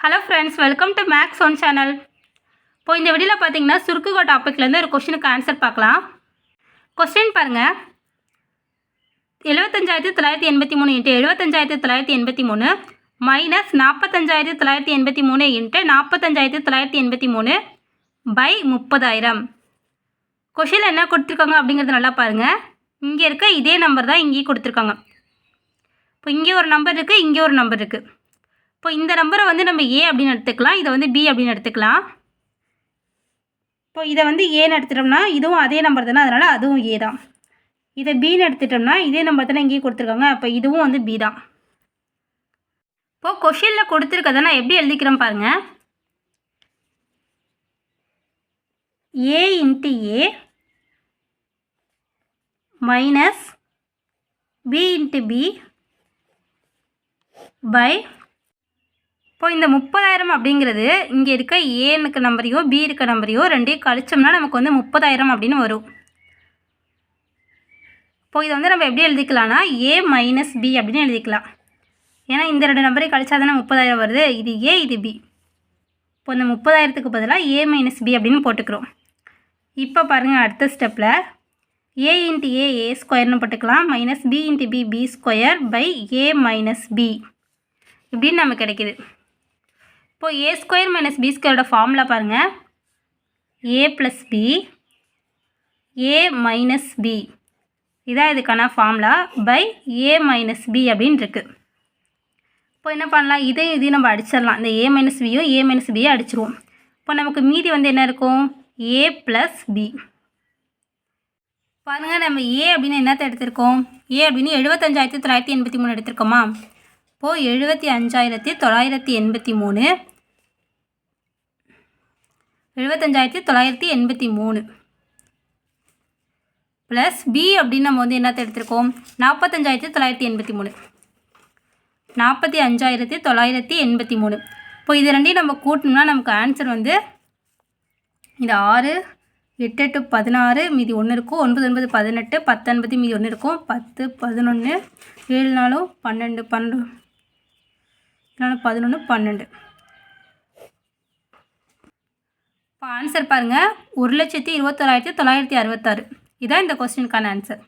Hello friends, welcome to Max One channel. இப்போ இந்த வீடியோவில் பார்த்தீங்கன்னா சுருக்குக டாப்பிக்லேருந்து ஒரு கொஸ்டினுக்கு ஆன்சர் பார்க்கலாம். கொஸ்டின் பாருங்கள். 75,983 இன்ட்டு 75,983 மைனஸ் 45,983 இன்ட்டு 45,983 பை 30,000. கொஸ்டினில் என்ன கொடுத்துருக்காங்க அப்படிங்கிறது நல்லா பாருங்கள். இங்கே இருக்க இதே நம்பர் தான் இங்கேயும் கொடுத்துருக்காங்க. இப்போ இங்கே ஒரு நம்பர் இருக்குது, இங்கே ஒரு நம்பர் இருக்குது. இப்போ இந்த நம்பரை வந்து நம்ம ஏ அப்படின்னு எடுத்துக்கலாம், இதை வந்து பி அப்படின்னு எடுத்துக்கலாம். இப்போ இதை வந்து ஏன்னு எடுத்துட்டோம்னா இதுவும் அதே நம்பர் தானே, அதனால் அதுவும் ஏ தான். இதை பின்னு எடுத்துட்டோம்னா இதே நம்பர் தானே இங்கேயும் கொடுத்துருக்காங்க, அப்போ இதுவும் வந்து பி தான். இப்போது கொஷினில் கொடுத்துருக்கதை நான் எப்படி எழுதிக்கிறேன் பாருங்கள். A into A minus B into B by. இப்போ இந்த 30,000 அப்படிங்கிறது இங்கே இருக்க ஏனுக்கு நம்பரையோ பி இருக்க நம்பரையோ ரெண்டையும் கழிச்சோம்னா நமக்கு வந்து 30,000 அப்படின்னு வரும். இப்போ இதை வந்து நம்ம எப்படி எழுதிக்கலாம்னா ஏ மைனஸ் பி அப்படின்னு எழுதிக்கலாம். ஏன்னா இந்த ரெண்டு நம்பரையும் கழிச்சா தானே 30,000 வருது. இது ஏ, இது பி. இப்போ இந்த 30,000க்கு பதிலாக ஏ மைனஸ் பி அப்படின்னு போட்டுக்கிறோம். இப்போ பாருங்கள், அடுத்த ஸ்டெப்பில் ஏ இன்ட்டு ஏ ஏ ஸ்கொயர்னு போட்டுக்கலாம், minus B into B B square by A minus B இப்படின்னு நமக்கு கிடைக்கிது. இப்போது ஏ ஸ்கொயர் மைனஸ் பி ஸ்கொயரோட ஃபார்முலா பாருங்கள். A plus B A minus B இதான் இதுக்கான formula by A minus B அப்படின்னு இருக்குது. இப்போ என்ன பண்ணலாம், இதையும் நம்ம அடிச்சிடலாம். இந்த ஏ மைனஸ் பியும் ஏ மைனஸ் பியை அடிச்சிருவோம். இப்போ நமக்கு மீதி வந்து என்ன இருக்கும், ஏ ப்ளஸ் பி. பாருங்கள், நம்ம ஏ அப்படின்னு என்னத்தை எடுத்திருக்கோம், ஏ அப்படின்னு 75,983 எடுத்திருக்கோமா. இப்போது 75,983 75,983 ப்ளஸ் பி அப்படின்னு நம்ம வந்து என்னத்தை எடுத்திருக்கோம், 45,983 45,983. இப்போ இது ரெண்டையும் நம்ம கூட்டணும்னா நமக்கு ஆன்சர் வந்து இது 6 8 8 16 மீதி 1 இருக்கும், 9 9 18 19 மீதி 1 இருக்கும், 10 11 7 4 12 12 11 12. இப்போ ஆன்சர் பாருங்கள், 1,21,966. இதுதான் இந்த கொஸ்டினுக்கான ஆன்சர்.